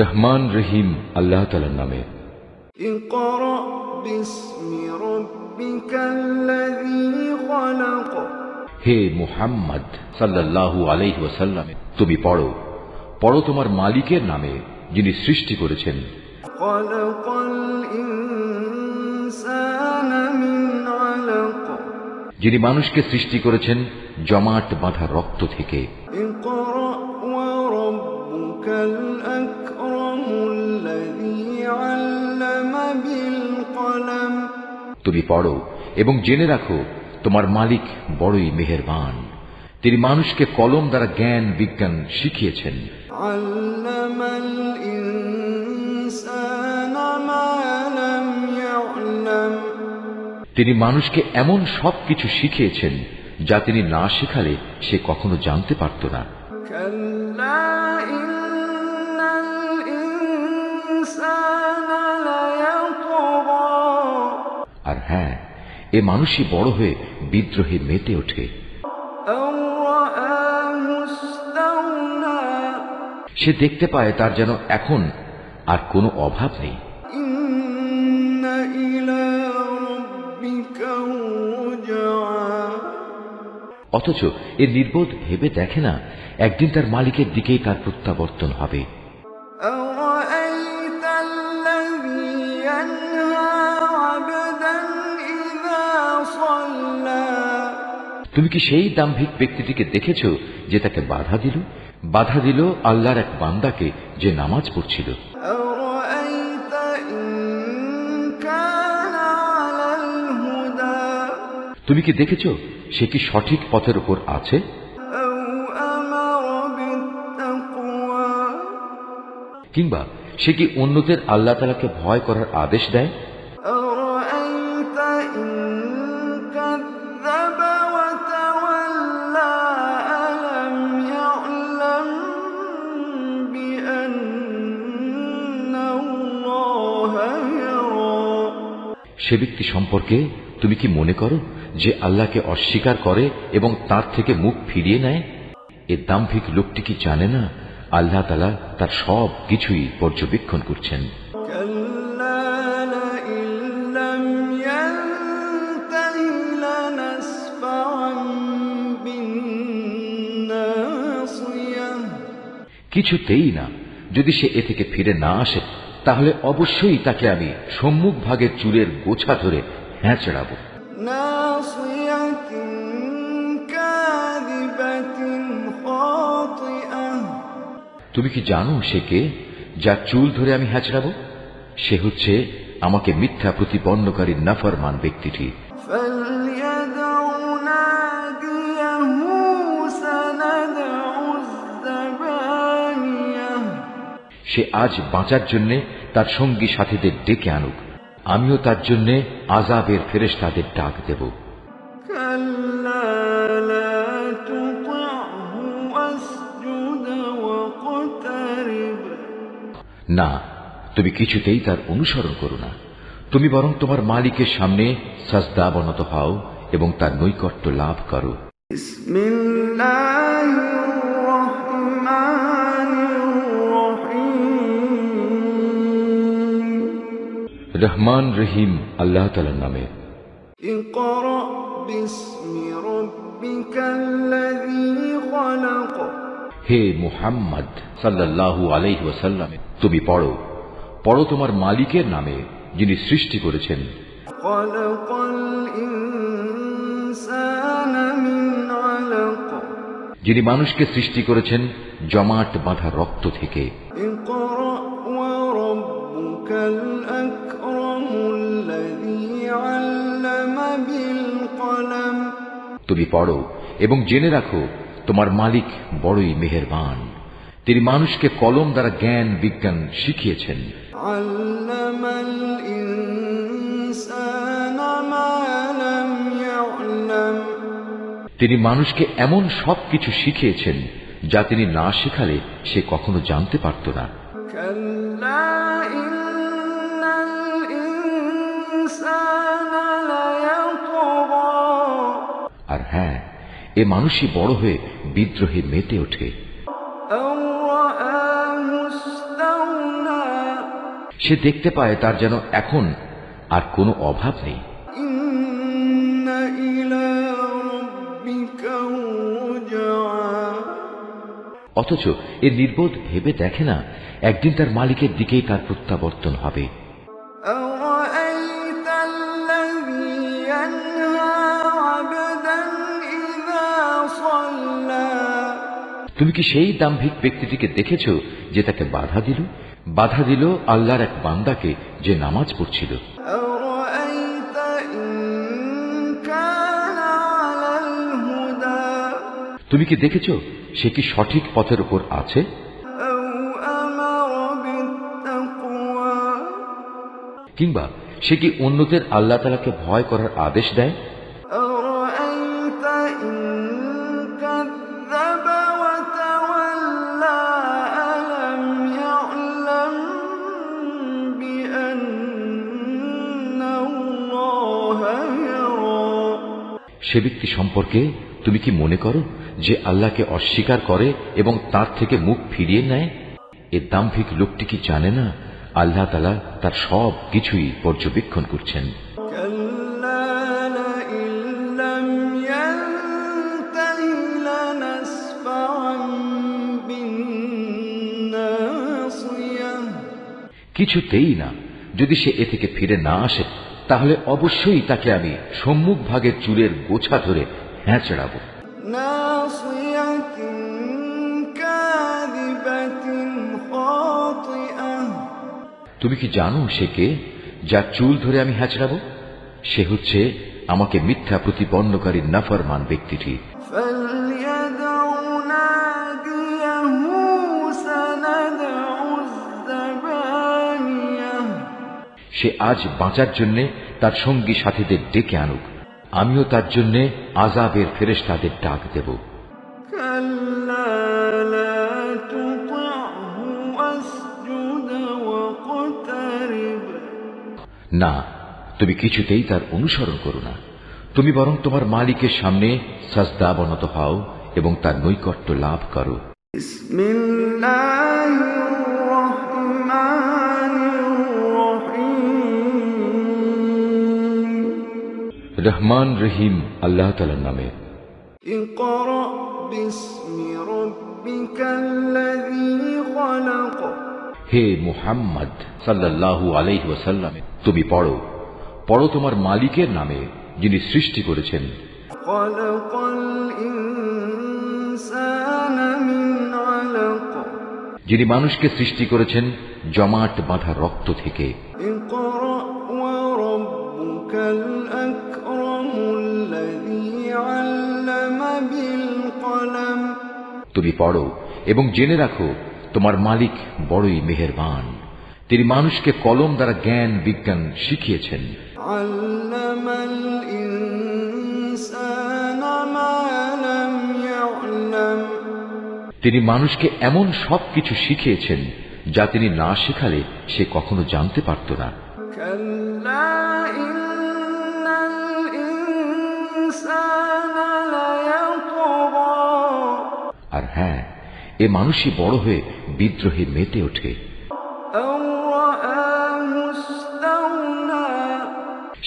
রহমান রহিম আল্লাহ তাআলার নামে। ইকরা বিসমি রাব্বিকাল্লাযী খলাক। হে মুহাম্মদ সাল্লাল্লাহু আলাইহি ওয়াসাল্লাম, তুমি পড়ো পড়ো তোমার মালিকের নামে, যিনি সৃষ্টি করেছেন। খলাকাল ইনসানা মিন আলাক। যিনি মানুষকে সৃষ্টি করেছেন জমাট বাঁধা রক্ত থেকে। ইকরা ওয়া রাব্বুকাল আকরামুল্লাযী আল্লামা বিল কলম। তুমি পড়ো এবং জেনে রাখো তোমার মালিক বড়ই মেহেরবান, তিনি মানুষকে কলম দ্বারা জ্ঞান বিজ্ঞান শিখিয়েছেন। আল্লামাল ইনসানা মা লাম ইয়ালাম। তিনি মানুষকে এমন সবকিছু শিখিয়েছেন যা তিনি না শেখালে সে কখনো জানতে পারত না। কাল্লা ইন্নাল ইনসানা লায়াতগা। আর হ্যাঁ, এ মানুষই বড় হয়ে বিদ্রোহে মেতে ওঠে। সে দেখতে পায় তার যেন এখন আর কোনো অভাব নেই। অথচ এ নির্বোধ ভেবে দেখে না একদিন তার মালিকের দিকেই তার প্রত্যাবর্তন হবে। তুমি কি সেই দাম্ভিক ব্যক্তিটিকে দেখেছ যে তাকে বাধা দিল আল্লাহর এক বান্দাকে যে নামাজ পড়ছিল? তুমি কি দেখেছ সে কি সঠিক পথের উপর আছে? কিংবা সে কি অন্যদের আল্লাহ তাআলাকে ভয় করার আদেশ দেয়? সে ব্যক্তি সম্পর্কে তুমি কি মনে করো যে আল্লাহকে অস্বীকার করে এবং তার থেকে মুখ ফিরিয়ে নেয়? এ দাম্ভিক লোকটি কি জানে না আল্লাহ তাআলা তার সব কিছুই পর্যবেক্ষণ করছেন? কিছুতেই না, যদি সে এ থেকে ফিরে না আসে তাহলে অবশ্যই তাকে আমি সম্মুখ ভাগের চুলের গোছা ধরে হ্যাঁচড়াবো। তুমি কি জানো সে কে, যার চুল ধরে আমি হ্যাঁচড়াবো? সে হচ্ছে আমাকে মিথ্যা প্রতিপন্নকারী নাফরমান ব্যক্তিটি। সে আজ বাঁচার জন্য তার সঙ্গী সাথীদের ডেকে আনুক, আমিও তার জন্য আযাবের ফেরেশতাদের ডাক দেব। না, তুমি কিছুতেই তার অনুসরণ করো না, তুমি বরং তোমার মালিকের সামনে সাজদা অবনত হও এবং তার নৈকট্য লাভ করো। রহমান রহিম আল্লাহ তাআলার নামে। ইকরা বিসমি রাব্বিকাল্লাযী খলাক। হে মুহাম্মদ সাল্লাল্লাহু আলাইহি ওয়াসাল্লাম, তুমি পড়ো পড়ো তোমার মালিকের নামে, যিনি সৃষ্টি করেছেন। খলাকাল ইনসানা মিন আলাক। যিনি মানুষকে সৃষ্টি করেছেন জমাট বাঁধা রক্ত থেকে। ইকরা ওয়া রাব্বুকাল আকরামুল্লাযী আল্লামা বিল কলম। তুমি পড়ো এবং জেনে রাখো তোমার মালিক বড়ই মেহেরবান, তিনি মানুষকে কলম দ্বারা জ্ঞান বিজ্ঞান শিখিয়েছেন। আল্লামাল ইনসানা মা লাম ইয়ালাম। তিনি মানুষকে এমন সবকিছু শিখিয়েছেন যা তিনি না শেখালে সে কখনো জানতে পারত না। কাল্লা ইন্নাল ইনসানা লায়াতগা। এ মানুষই বড় হয়ে বিদ্রোহে মেতে ওঠে। أو رآه استغنى সে দেখতে পায় তার যেন এখন আর কোনো অভাব নেই। إن إلى ربك رجعا অথচ এ নির্বোধ ভেবে দেখে না একদিন তার মালিকের দিকেই তার প্রত্যাবর্তন হবে। أرأيت الذي ينهى عبدا إذا صلى তুমি কি সেই দাম্ভিক ব্যক্তিটিকে দেখেছ যে তাকে বাধা দিল আল্লাহর এক বান্দাকে যে নামাজ পড়ছিল? أرأيت إن كان على الهدى তুমি কি দেখেছ সে কি সঠিক পথের উপর আছে? أو أمر بالتقوى কিংবা সে কি অন্যদের আল্লাহ তাআলাকে ভয় করার আদেশ দেয়? أرأيت إن كذب وتولى ألم يعلم بأن الله يرى সে ব্যক্তি সম্পর্কে তুমি কি মনে করো যে আল্লাহকে অস্বীকার করে এবং তার থেকে মুখ ফিরিয়ে নেয়? এ দাম্ভিক লোকটি কি জানে না আল্লাহ তাআলা তার সব কিছুই পর্যবেক্ষণ করছেন? كلا لئن لم ينته لنسفعا بالناصية কিছুতেই না, যদি সে এ থেকে ফিরে না আসে তাহলে অবশ্যই তাকে আমি সম্মুখ ভাগের চুলের গোছা ধরে হ্যাঁচড়াবো। ناصية كاذبة خاطئة তুমি কি জানো সে কে, যার চুল ধরে আমি হ্যাঁচড়াবো? সে হচ্ছে আমাকে মিথ্যা প্রতিপন্নকারী নাফরমান ব্যক্তিটি। فليدع ناديه سندع الزبانية সে আজ বাঁচার জন্য তার সঙ্গী সাথীদের ডেকে আনুক, আমিও তার জন্য আযাবের ফেরেশতাদের ডাক দেব। كلا لا تطعه واسجد واقترب না, তুমি কিছুতেই তার অনুসরণ করো না, তুমি বরং তোমার মালিকের সামনে সাজদা অবনত হও এবং তার নৈকট্য লাভ করো। بسم الله الرحمن الرحيم রহমান রহিম আল্লাহ তাআলার নামে। اقرأ باسم ربك الذي خلق হে মুহাম্মদ সাল্লাল্লাহু আলাইহি ওয়াসাল্লাম, তুমি পড়ো তোমার মালিকের নামে যিনি সৃষ্টি করেছেন। خلق الإنسان من علق যিনি মানুষকে সৃষ্টি করেছেন জমাট বাঁধা রক্ত থেকে। اقرأ وربك الأكرم الذي علم بالقلم তুমি পড়ো এবং জেনে রাখো তোমার মালিক বড়ই মেহেরবান, তিনি মানুষকে কলম দ্বারা জ্ঞান বিজ্ঞান শিখিয়েছেন। علم الإنسان ما لم يعلم তিনি মানুষকে এমন সবকিছু শিখিয়েছেন যা তিনি না শেখালে সে কখনো জানতে পারত না। كلا إن الإنسان ليطغى আর হ্যাঁ, এ মানুষই বড় হয়ে বিদ্রোহে মেতে ওঠে। أن رآه استغنى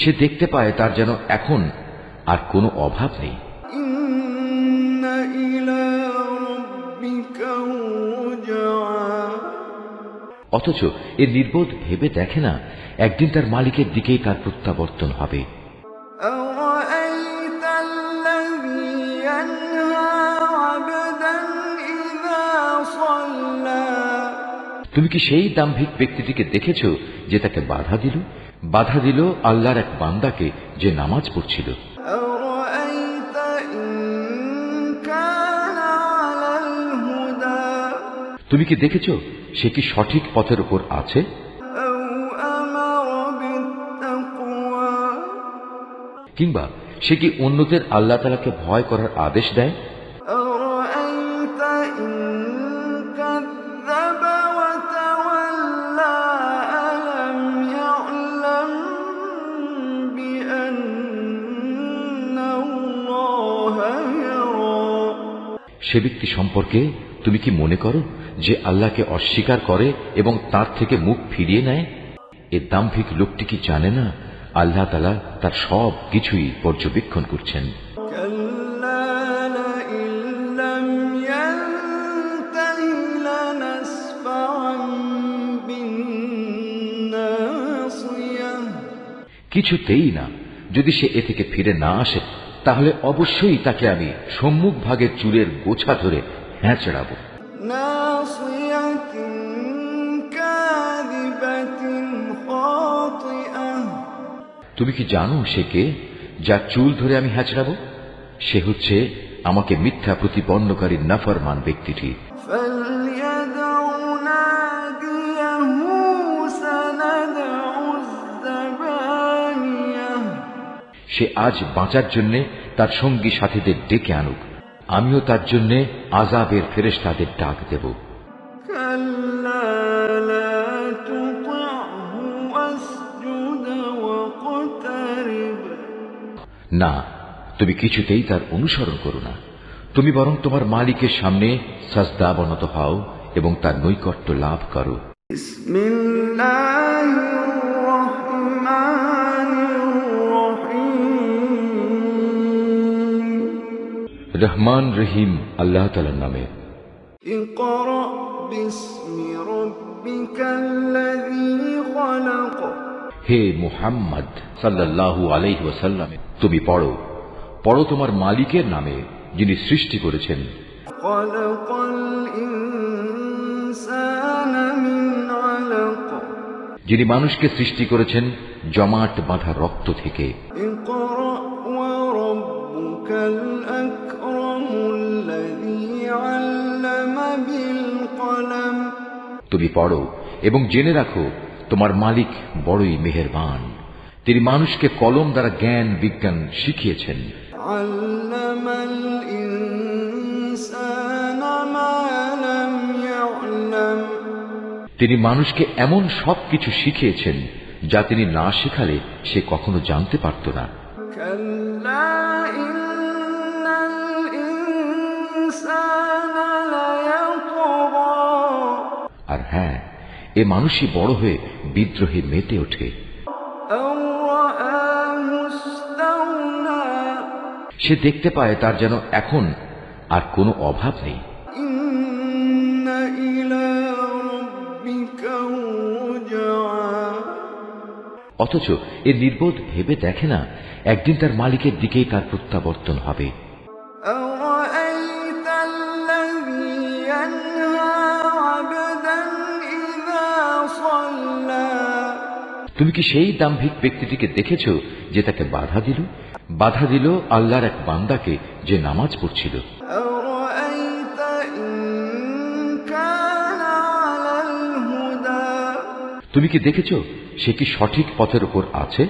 সে দেখতে পায় তার যেন এখন আর কোনো অভাব নেই। إن إلى ربك رجعا অথচ এ নির্বোধ ভেবে দেখে না একদিন তার মালিকের দিকেই তার প্রত্যাবর্তন হবে। أرأيت الذي ينهى عبدا إذا صلى তুমি কি সেই দাম্ভিক ব্যক্তিটিকে দেখেছ যে তাকে বাধা দিল আল্লাহর এক বান্দাকে যে নামাজ পড়ছিল? أرأيت إن كان على الهدى তুমি কি দেখেছ সে কি সঠিক পথের উপর আছে? أو أمر بالتقوى কিংবা সে কি অন্যদের আল্লাহ তাআলাকে ভয় করার আদেশ দেয়? أرأيت إن كذب وتولى ألم يعلم بأن الله يرى সে ব্যক্তি সম্পর্কে তুমি কি মনে করো যে আল্লাহকে অস্বীকার করে এবং তার থেকে মুখ ফিরিয়ে নেয়? এ দাম্ভিক লোকটি কি জানে না আল্লাহ তাআলা তার সব কিছুই পর্যবেক্ষণ করছেন? কিছুতেই না। যদি সে এ থেকে ফিরে না আসে তাহলে অবশ্যই তাকে আমি সম্মুখ ভাগের চুলের গোছা ধরে হ্যাঁচড়াব। তুমি কি জানো সে কে, যার চুল ধরে আমি হ্যাঁচড়াব? সে হচ্ছে আমাকে মিথ্যা প্রতিপন্নকারী নাফরমান ব্যক্তিটি। সে আজ বাঁচার জন্য তার সঙ্গী সাথীদের ডেকে আনুক, আমিও তার জন্য আযাবের ফেরেশতাদের ডাক দেব। না, তুমি কিছুতেই তার অনুসরণ করো না। তুমি বরং তোমার মালিকের সামনে সাজদা অবনত হও এবং তার নৈকট্য লাভ করো। রহমান রহিম আল্লাহ তাআলার নামে। ইকরা বিসমি রাব্বিকাল্লাযী খলাক। হে মুহাম্মদ সাল্লাল্লাহু আলাইহি ওয়াসাল্লাম, তুমি পড়ো পড়ো তোমার মালিকের নামে, যিনি সৃষ্টি করেছেন। খলাকাল ইনসানা মিন আলাক। যিনি মানুষকে সৃষ্টি করেছেন জমাট বাঁধা রক্ত থেকে। ইকরা ওয়া রাব্বুকাল আকরামুল্লাযী আল্লামা বিল কলম। তুমি পড়ো এবং জেনে রাখো তোমার মালিক বড়ই মেহেরবান, তিনি মানুষকে কলম দ্বারা জ্ঞান বিজ্ঞান শিখিয়েছেন। আল্লামাল ইনসানা মা লাম ইয়ালাম। তিনি মানুষকে এমন সবকিছু শিখিয়েছেন যা তিনি না শেখালে সে কখনো জানতে পারত না। কাল্লা ইন্নাল ইনসানা লায়াতগা। আর হ্যাঁ, এ মানুষই বড় হয়ে বিদ্রোহে মেতে ওঠে। সে দেখতে পায় তার যেন এখন আর কোনো অভাব নেই। অথচ এ নির্বোধ ভেবে দেখে না একদিন তার মালিকের দিকেই তার প্রত্যাবর্তন হবে। তুমি কি সেই দাম্ভিক ব্যক্তিটিকে দেখেছ যে তাকে বাধা দিল আল্লাহর এক বান্দাকে যে নামাজ পড়ছিল? তুমি কি দেখেছ সে কি সঠিক পথের উপর আছে?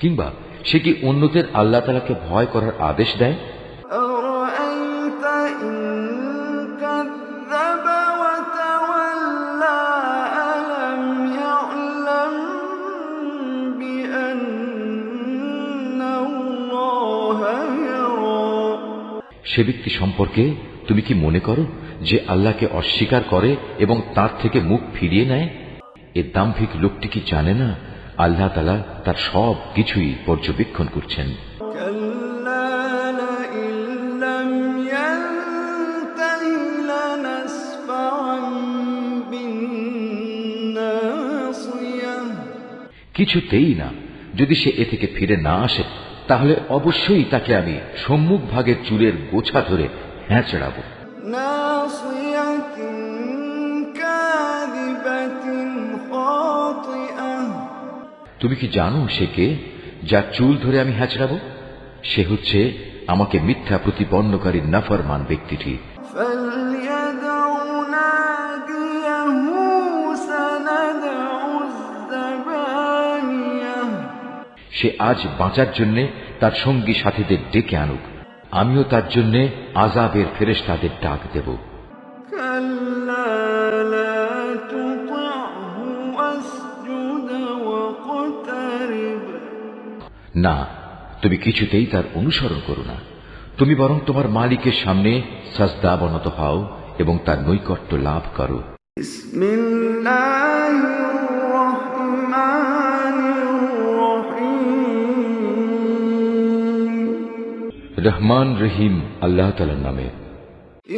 কিংবা সে কি অন্যদের আল্লাহ তাআলাকে ভয় করার আদেশ দেয়? সে ব্যক্তি সম্পর্কে তুমি কি মনে করো যে আল্লাহকে অস্বীকার করে এবং তার থেকে মুখ ফিরিয়ে নেয়? এ দাম্ভিক লোকটি কি জানে না আল্লাহ তাআলা তার সব কিছুই পর্যবেক্ষণ করছেন? কিছুতেই না। যদি সে এ থেকে ফিরে না আসে তাহলে অবশ্যই তাকে আমি সম্মুখ ভাগের চুলের গোছা ধরে হ্যাঁচড়াব। তুমি কি জানো সে কে, যার চুল ধরে আমি হ্যাঁচড়াব? সে হচ্ছে আমাকে মিথ্যা প্রতিপন্নকারী নাফরমান ব্যক্তিটি। সে আজ বাঁচার জন্য তার সঙ্গী সাথীদের ডেকে আনুক, আমিও তার জন্য আযাবের ফেরেশতাদের ডাক দেব। না, তুমি কিছুতেই তার অনুসরণ করো না। তুমি বরং তোমার মালিকের সামনে সাজদা অবনত হও এবং তার নৈকট্য লাভ করো। বিসমিল্লাহির রহমানির রহিম। রহমান রহিম আল্লাহ তাআলার নামে।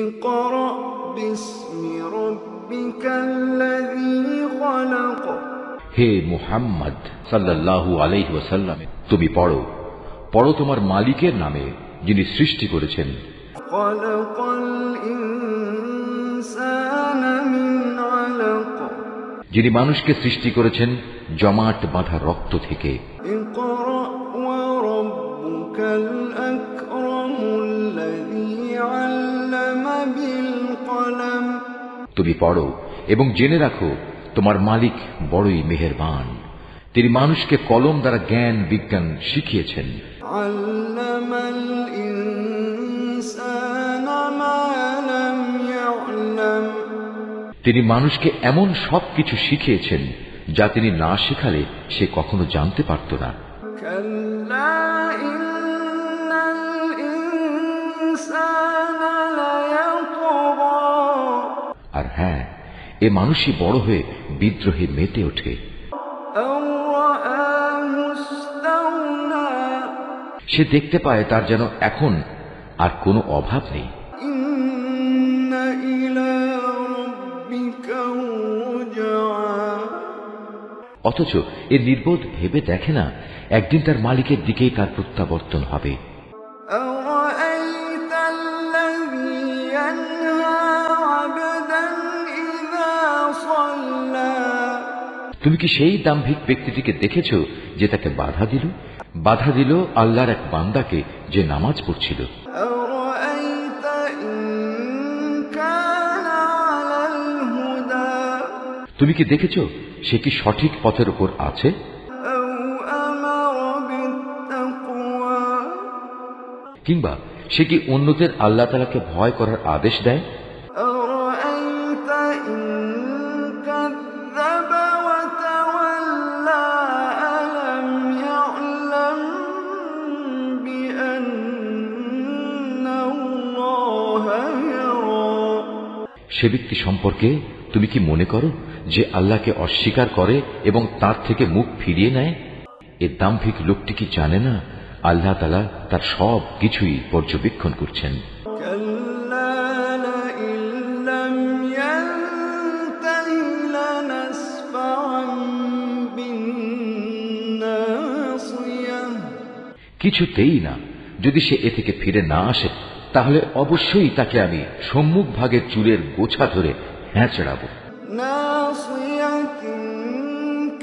ইকরা বিসমি রাব্বিকাল্লাযী খলাক। হে মুহাম্মদ সাল্লাল্লাহু আলাইহি ওয়াসাল্লাম, তুমি পড়ো পড়ো তোমার মালিকের নামে, যিনি সৃষ্টি করেছেন। খলাকাল ইনসানা মিন আলাক। যিনি মানুষকে সৃষ্টি করেছেন জমাট বাঁধা রক্ত থেকে। ইকরা ওয়া রাব্বুকাল আকরামুল্লাযী আল্লামা বিল কলম। তুমি পড়ো এবং জেনে রাখো তোমার মালিক বড়ই মেহেরবান, তিনি মানুষকে কলম দ্বারা জ্ঞান বিজ্ঞান শিখিয়েছেন। আল্লামাল ইনসানা মা লাম ইয়ালাম। তিনি মানুষকে এমন সবকিছু শিখিয়েছেন যা তিনি না শেখালে সে কখনো জানতে পারত না। কাল্লা ইন্নাল ইনসানা লায়াতগা। আর হ্যাঁ, এ মানুষই বড় হয়ে বিদ্রোহে মেতে ওঠে। আও রাআহু ইসতাগনা। সে দেখতে পায় তার যেন এখন আর কোনো অভাব নেই। ইন্না ইলা রাব্বিকা রুজআ। অথচ এ নির্বোধ ভেবে দেখে না একদিন তার মালিকের দিকেই তার প্রত্যাবর্তন হবে। আরাআইতাল্লাযী ইয়ানহা আবদান ইযা সাল্লা। তুমি কি সেই দাম্ভিক ব্যক্তিটিকে দেখেছ যে তাকে বাধা দিল আল্লাহর এক বান্দাকে যে নামাজ পড়ছিল? আরাআইতা ইন কানা আলাল হুদা। তুমি কি দেখেছ সে কি সঠিক পথের উপর আছে? আও আমারা বিত্তাকওয়া। কিংবা সে কি অন্যদের আল্লাহ তাআলাকে ভয় করার আদেশ দেয়? আরাআইতা ইন কাযযাবা ওয়া তাওয়াল্লা আলাম ইয়ালাম বিআন্নাল্লাহা ইয়ারা। সে ব্যক্তি সম্পর্কে তুমি কি মনে করো যে আল্লাহকে অস্বীকার করে এবং তার থেকে মুখ ফিরিয়ে নেয়? এ দাম্ভিক লোকটি কি জানে না আল্লাহ তাআলা তার সব কিছুই পর্যবেক্ষণ করছেন? কাল্লা লাইন লাম ইয়ানতাহি লানাসফা'আন বিন্নাসিয়াহ। কিছুতেই না, যদি সে এ থেকে ফিরে না আসে তাহলে অবশ্যই তাকে আমি সম্মুখ ভাগের চুলের গোছা ধরে হ্যাঁচড়াবো। নাসিয়াতিন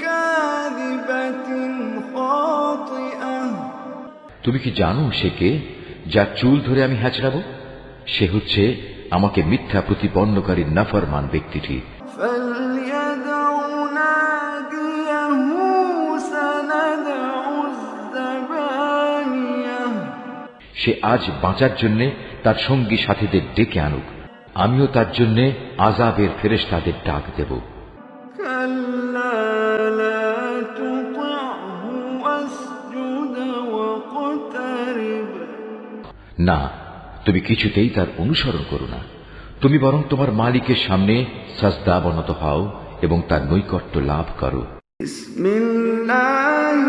কাযিবাতিন খাতিআহ। তুমি কি জানো সে কে, যার চুল ধরে আমি হ্যাঁচড়াবো? সে হচ্ছে আমাকে মিথ্যা প্রতিপন্নকারী নাফরমান ব্যক্তিটি। ফালইয়াদউ নাদিয়াহু সানাদউ যাবানিয়াহ। সে আজ বাঁচার জন্য তার সঙ্গী সাথীদের ডেকে আনুক, আমিও তার জন্য আযাবের ফেরেশতাদের ডাক দেব। কাল্লা লা তুতি'হু ওয়াসজুদ ওয়াকতারিব। না, তুমি কিছুতেই তার অনুসরণ করো না। তুমি বরং তোমার মালিকের সামনে সাজদা অবনত হও এবং তার নৈকট্য লাভ করো। বিসমিল্লাহির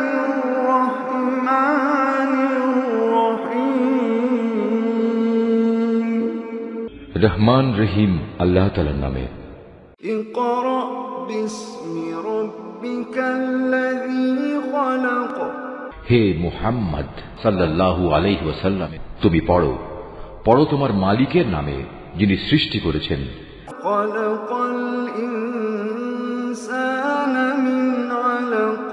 রহমানির রহিম। রহমান রহিম আল্লাহ তাআলার নামে। ইকরা বিসমি রাব্বিকাল্লাযী খলাক। হে মুহাম্মদ সাল্লাল্লাহু আলাইহি ওয়াসাল্লাম, তুমি পড়ো পড়ো তোমার মালিকের নামে, যিনি সৃষ্টি করেছেন। খলাকাল ইনসানা মিন আলাক।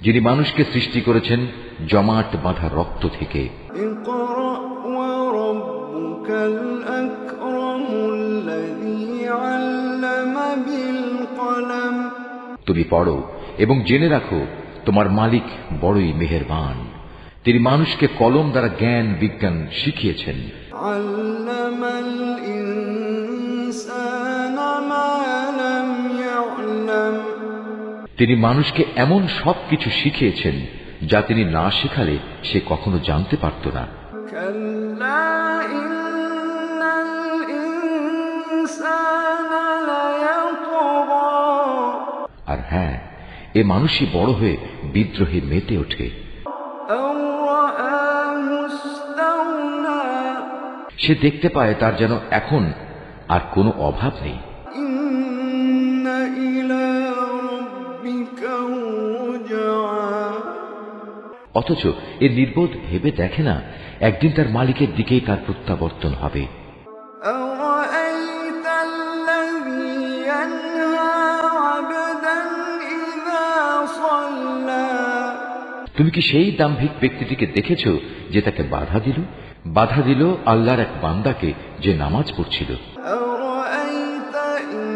যিনি মানুষকে সৃষ্টি করেছেন জমাট বাঁধা রক্ত থেকে। ইকরা ওয়া রাব্বুকাল আকরামুল্লাযী আল্লামা বিল কলম। তুমি পড়ো এবং জেনে রাখো তোমার মালিক বড়ই মেহেরবান, তিনি মানুষকে কলম দ্বারা জ্ঞান বিজ্ঞান শিখিয়েছেন। আল্লামাল ইনসানা মা লাম ইয়ালাম। তিনি মানুষকে এমন সবকিছু শিখিয়েছেন যা তিনি না শেখালে সে কখনো জানতে পারত না। كلا إن الإنسان ليطغى আর হ্যাঁ, এ মানুষই বড় হয়ে বিদ্রোহে মেতে ওঠে। أن رآه استغنى সে দেখতে পায় তার যেন এখন আর কোনো অভাব নেই। إن إلى ربك رجعا অথচ এ নির্বোধ ভেবে দেখে না একদিন তার মালিকের দিকেই তার প্রত্যাবর্তন হবে। أرأيت الذي ينهى عبدا إذا صلى তুমি কি সেই দাম্ভিক ব্যক্তিটিকে দেখেছ যে তাকে বাধা দিল আল্লাহর এক বান্দাকে যে নামাজ পড়ছিল? أرأيت إن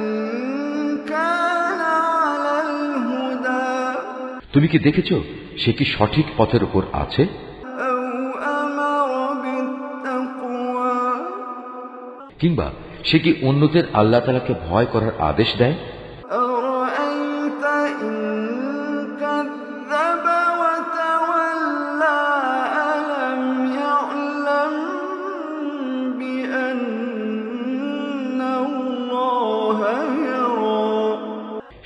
كان على الهدى তুমি কি দেখেছ সে কি সঠিক পথের উপর আছে? أو أمر بالتقوى কিংবা সে কি অন্যদের আল্লাহ তাআলাকে ভয় করার আদেশ দেয়? أرأيت إن كذب وتولى ألم يعلم بأن الله يرى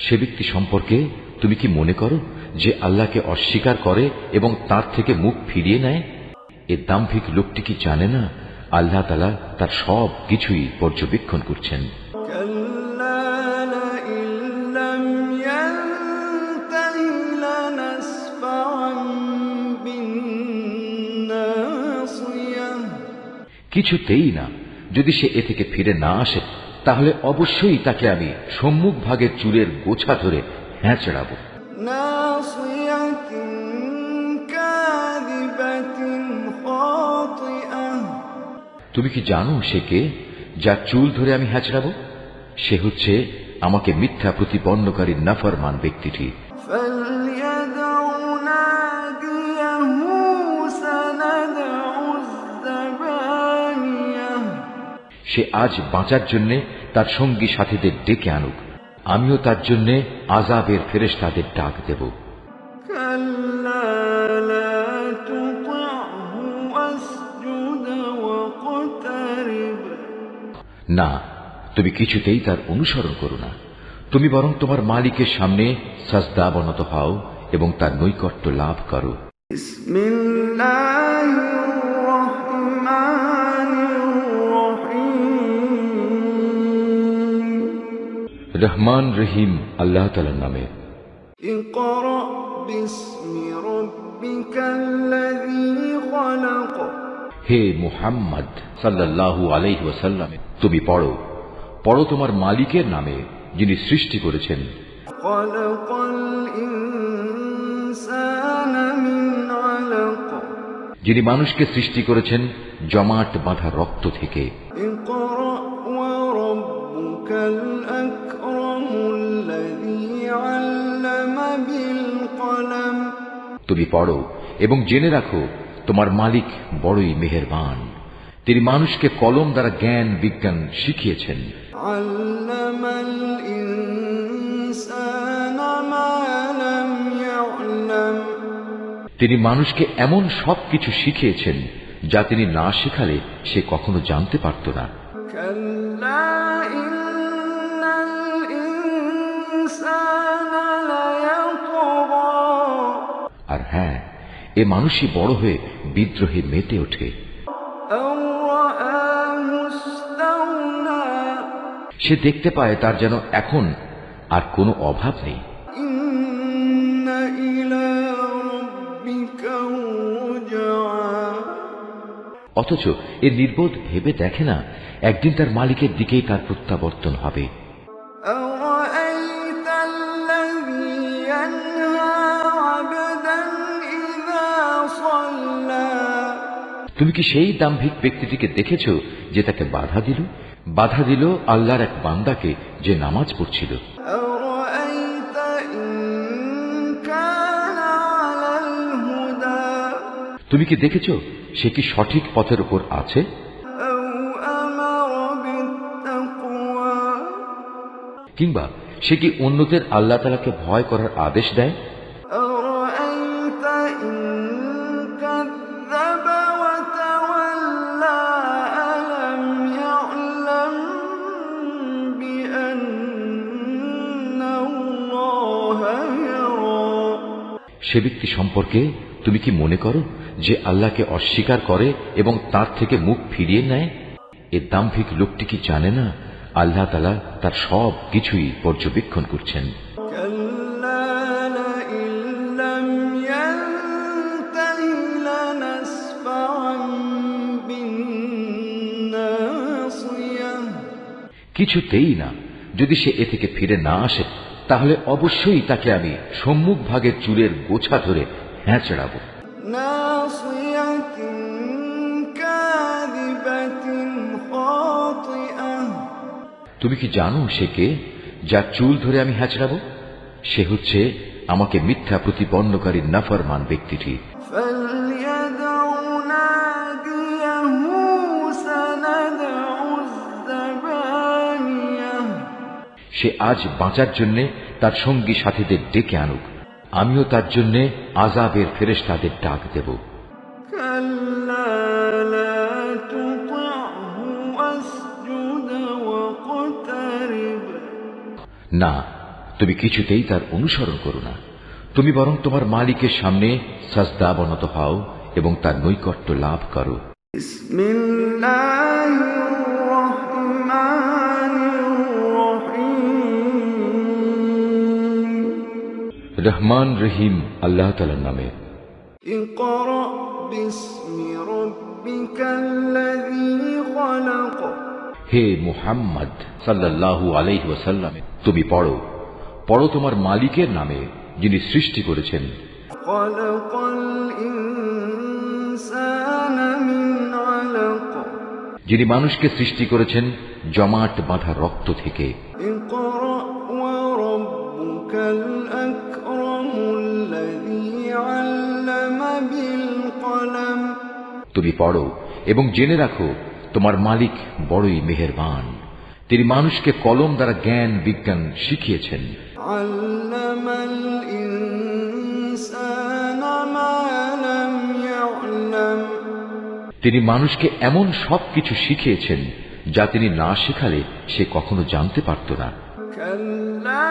সে ব্যক্তি সম্পর্কে তুমি কি মনে করো যে আল্লাহকে অস্বীকার করে এবং তার থেকে মুখ ফিরিয়ে নেয়? এ দাম্ভিক লোকটি কি জানে না আল্লাহ তাআলা তার সব কিছুই পর্যবেক্ষণ করছেন? كلا لئن لم ينته لنسفعا بالناصية কিছুতেই না, যদি সে এ থেকে ফিরে না আসে তাহলে অবশ্যই তাকে আমি সম্মুখ ভাগের চুলের গোছা ধরে হ্যাঁচড়াবো। ناصية كاذبة خاطئة তুমি কি জানো সে কে, যার চুল ধরে আমি হ্যাঁচড়াবো? সে হচ্ছে আমাকে মিথ্যা প্রতিপন্নকারী নাফরমান ব্যক্তিটি। فليدع ناديه سندع الزبانية সে আজ বাঁচার জন্য তার সঙ্গী সাথীদের ডেকে আনুক, আমিও তার জন্য আযাবের ফেরেশতাদের ডাক দেব। كلا لا تطعه واسجد واقترب না, তুমি কিছুতেই তার অনুসরণ করো না, তুমি বরং তোমার মালিকের সামনে সাজদা অবনত হও এবং তার নৈকট্য লাভ করো। بسم الله الرحمن الرحيم রহমান রহিম আল্লাহ তাআলার নামে। اقرأ باسم ربك الذي خلق হে মুহাম্মদ সাল্লাল্লাহু আলাইহি ওয়াসাল্লাম, তুমি পড়ো তোমার মালিকের নামে যিনি সৃষ্টি করেছেন। خلق الإنسان من علق যিনি মানুষকে সৃষ্টি করেছেন জমাট বাঁধা রক্ত থেকে। اقرأ وربك الأكرم الذي علم بالقلم তুমি পড়ো এবং জেনে রাখো তোমার মালিক বড়ই মেহেরবান, তিনি মানুষকে কলম দ্বারা জ্ঞান বিজ্ঞান শিখিয়েছেন। علم الإنسان ما لم يعلم তিনি মানুষকে এমন সবকিছু শিখিয়েছেন যা তিনি না শেখালে সে কখনো জানতে পারত না। كلا إن الإنسان ليطغى আর হ্যাঁ, এ মানুষই বড় হয়ে বিদ্রোহে মেতে ওঠে। أن رآه استغنى সে দেখতে পায় তার যেন এখন আর কোনো অভাব নেই। إن إلى ربك رجعا অথচ এ নির্বোধ ভেবে দেখে না একদিন তার মালিকের দিকেই তার প্রত্যাবর্তন হবে। أرأيت الذي ينهى عبدا إذا صلى তুমি কি সেই দাম্ভিক ব্যক্তিটিকে দেখেছ যে তাকে বাধা দিল আল্লাহর এক বান্দাকে যে নামাজ পড়ছিল? أرأيت إن كان على الهدى তুমি কি দেখেছ সে কি সঠিক পথের উপর আছে? أو أمر بالتقوى কিংবা সে কি অন্যদের আল্লাহ তাআলাকে ভয় করার আদেশ দেয়? أرأيت إن সে ব্যক্তি সম্পর্কে তুমি কি মনে করো যে আল্লাহকে অস্বীকার করে এবং তার থেকে মুখ ফিরিয়ে নেয়? এ দাম্ভিক লোকটি কি জানে না আল্লাহ তাআলা তার সব কিছুই পর্যবেক্ষণ করছেন? কিছুতেই না। যদি সে এ থেকে ফিরে না আসে তাহলে অবশ্যই তাকে আমি সম্মুখ ভাগের চুলের গোছা ধরে হ্যাঁচড়াবো। তুমি কি জানো সে কে, যার চুল ধরে আমি হ্যাঁচড়াবো? সে হচ্ছে আমাকে মিথ্যা প্রতিপন্নকারী নাফরমান ব্যক্তিটি। সে আজ বাঁচার জন্য তার সঙ্গী সাথীদের ডেকে আনুক, আমিও তার জন্য আযাবের ফেরেশতাদের ডাক দেব। না, তুমি কিছুতেই তার অনুসরণ করো না। তুমি বরং তোমার মালিকের সামনে সাজদা অবনত হও এবং তার নৈকট্য লাভ করো। রহমান রহিম আল্লাহ তাআলার নামে। ইকরা বিসমি রাব্বিকাল্লাযী খলাক। হে মুহাম্মদ সাল্লাল্লাহু আলাইহি ওয়াসাল্লাম, তুমি পড়ো পড়ো তোমার মালিকের নামে, যিনি সৃষ্টি করেছেন। খলাকাল ইনসানা মিন আলাক। যিনি মানুষকে সৃষ্টি করেছেন জমাট বাঁধা রক্ত থেকে। ইকরা ওয়া রাব্বুকাল আকরামুল্লাযী আল্লামা বিল কলম। তুমি পড়ো এবং জেনে রাখো তোমার মালিক বড়ই মেহেরবান, তিনি মানুষকে কলম দ্বারা জ্ঞান বিজ্ঞান শিখিয়েছেন। আল্লামাল ইনসানা মা লাম ইয়ালাম। তিনি মানুষকে এমন সবকিছু শিখিয়েছেন যা তিনি না শেখালে সে কখনো জানতে পারত না। কাল্লা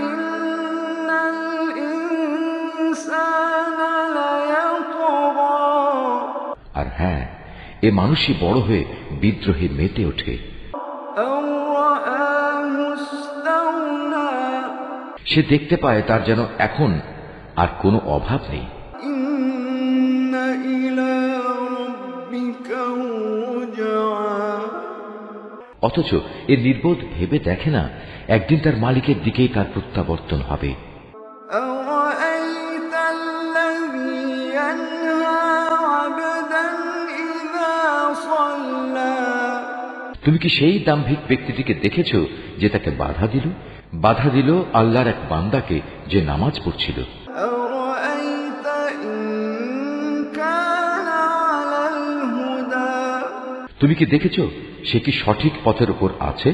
ইন্নাল ইনসানা লায়াতগা। আর হ্যাঁ, এ মানুষই বড় হয়ে বিদ্রোহে মেতে ওঠে। সে দেখতে পায় তার যেন এখন আর কোনো অভাব নেই। অথচ এ নির্বোধ ভেবে দেখে না একদিন তার মালিকের দিকেই তার প্রত্যাবর্তন হবে। তুমি কি সেই দাম্ভিক ব্যক্তিটিকে দেখেছ যে তাকে বাধা দিল আল্লাহর এক বান্দাকে যে নামাজ পড়ছিল? তুমি কি দেখেছ সে কি সঠিক পথের উপর আছে?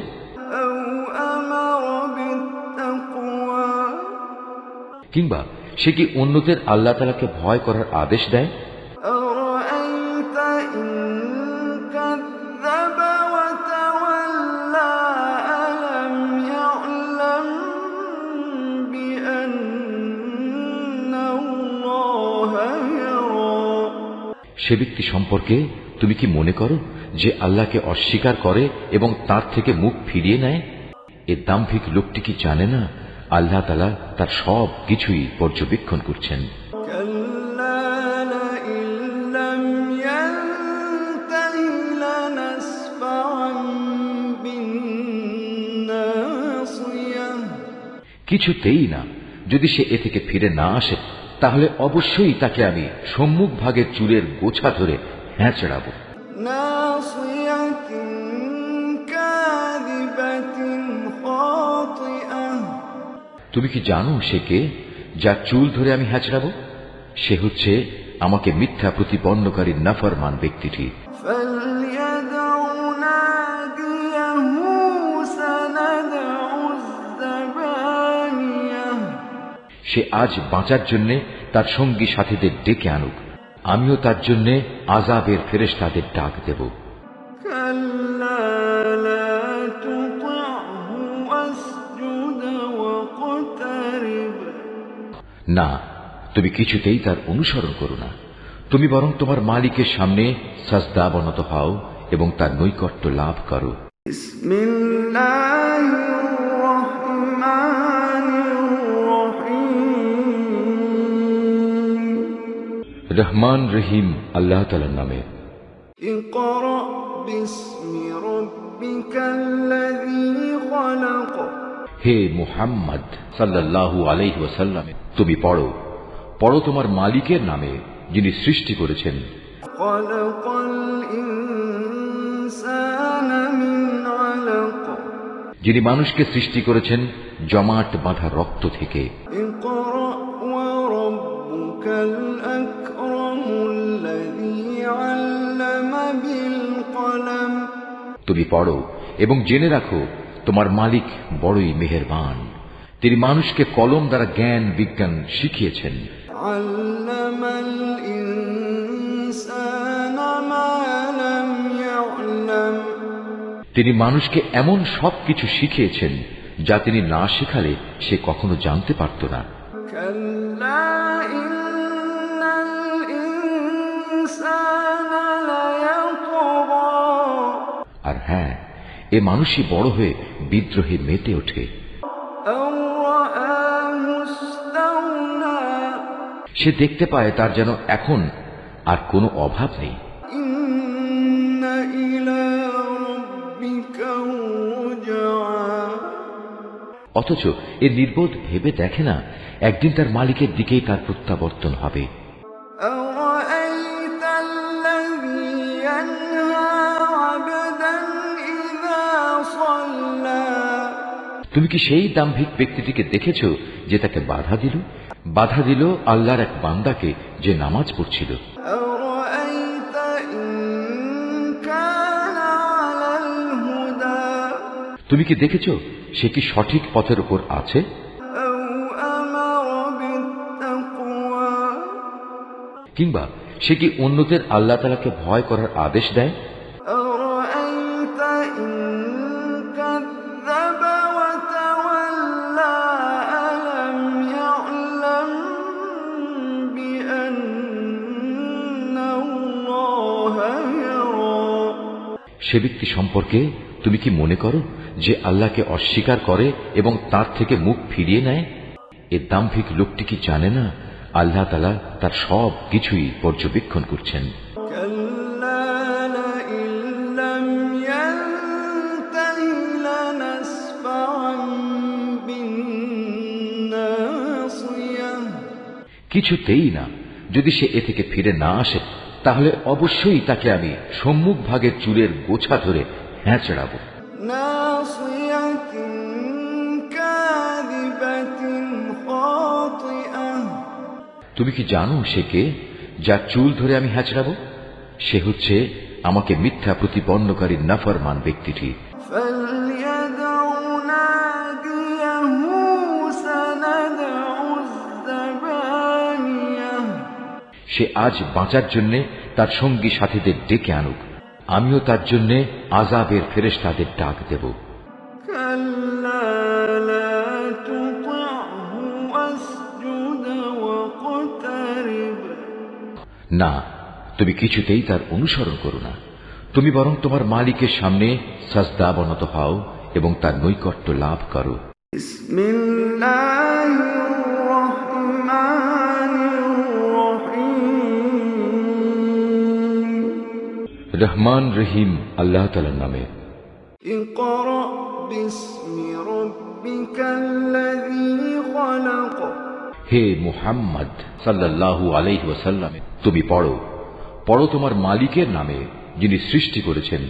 কিংবা সে কি অন্যদের আল্লাহ তাআলাকে ভয় করার আদেশ দেয়? সে ব্যক্তি সম্পর্কে তুমি কি মনে করো যে আল্লাহকে অস্বীকার করে এবং তার থেকে মুখ ফিরিয়ে নেয়? এ দাম্ভিক লোকটি কি জানে না আল্লাহ তাআলা তার সব কিছুই পর্যবেক্ষণ করছেন? কিছুতেই না। যদি সে এ থেকে ফিরে না আসে তাহলে অবশ্যই তাকে আমি সম্মুখ ভাগের চুলের গোছা ধরে হ্যাঁচড়াবো। তুমি কি জানো সে কে, যার চুল ধরে আমি হ্যাঁচড়াবো? সে হচ্ছে আমাকে মিথ্যা প্রতিপন্নকারী নাফরমান ব্যক্তিটি। সে আজ বাঁচার জন্য তার সঙ্গী সাথীদের ডেকে আনুক, আমিও তার জন্য আযাবের ফেরেশতাদের ডাক দেব। না, তুমি কিছুতেই তার অনুসরণ করো না। তুমি বরং তোমার মালিকের সামনে সাজদা অবনত হও এবং তার নৈকট্য লাভ করো। রহমান রহিম আল্লাহ তাআলার নামে। ইকরা বিসমি রাব্বিকাল্লাযী খলাক। হে মুহাম্মদ সাল্লাল্লাহু আলাইহি ওয়াসাল্লাম, তুমি পড়ো পড়ো তোমার মালিকের নামে, যিনি সৃষ্টি করেছেন। খলাকাল ইনসানা মিন আলাক। যিনি মানুষকে সৃষ্টি করেছেন জমাট বাঁধা রক্ত থেকে। ইকরা ওয়া রাব্বুকাল আকরামুল্লাযী আল্লামা বিল কলম। তুমি পড়ো এবং জেনে রাখো তোমার মালিক বড়ই মেহেরবান, তিনি মানুষকে কলম দ্বারা জ্ঞান বিজ্ঞান শিখিয়েছেন। আল্লামাল ইনসানা মা লাম ইয়ালাম। তিনি মানুষকে এমন সবকিছু শিখিয়েছেন যা তিনি না শেখালে সে কখনো জানতে পারত না। কাল্লা ইন্নাল ইনসানা লায়াতগা। আর হ্যাঁ, এ মানুষই বড় হয়ে বিদ্রোহে মেতে ওঠে। সে দেখতে পায় তার যেন এখন আর কোনো অভাব নেই। অথচ এ নির্বোধ ভেবে দেখে না একদিন তার মালিকের দিকেই তার প্রত্যাবর্তন হবে। তুমি কি সেই দাম্ভিক ব্যক্তিটিকে দেখেছ যে তাকে বাধা দিল আল্লাহর এক বান্দাকে যে নামাজ পড়ছিল? তুমি কি দেখেছ সে কি সঠিক পথের উপর আছে? কিংবা সে কি অন্যদের আল্লাহ তাআলাকে ভয় করার আদেশ দেয়? সে ব্যক্তি সম্পর্কে তুমি কি মনে করো যে আল্লাহকে অস্বীকার করে এবং তার থেকে মুখ ফিরিয়ে নেয়? এ দাম্ভিক লোকটি কি জানে না আল্লাহ তাআলা তার সব কিছুই পর্যবেক্ষণ করছেন? কিছুতেই না। যদি সে এ থেকে ফিরে না আসে তাহলে অবশ্যই তাকে আমি সম্মুখ ভাগের চুলের গোছা ধরে হ্যাঁচড়াবো। তুমি কি জানো সে কে, যার চুল ধরে আমি হ্যাঁচড়াবো? সে হচ্ছে আমাকে মিথ্যা প্রতিপন্নকারী নাফরমান ব্যক্তিটি। সে আজ বাঁচার জন্য তার সঙ্গী সাথীদের ডেকে আনুক, আমিও তার জন্য আযাবের ফেরেশতাদের ডাক দেব। না, তুমি কিছুতেই তার অনুসরণ করো না। তুমি বরং তোমার মালিকের সামনে সাজদা অবনত হও এবং তার নৈকট্য লাভ করো। রহমান রহিম আল্লাহ তাআলার নামে। ইকরা বিসমি রাব্বিকাল্লাযী খলাক। হে মুহাম্মদ সাল্লাল্লাহু আলাইহি ওয়াসাল্লাম, তুমি পড়ো পড়ো তোমার মালিকের নামে, যিনি সৃষ্টি করেছেন।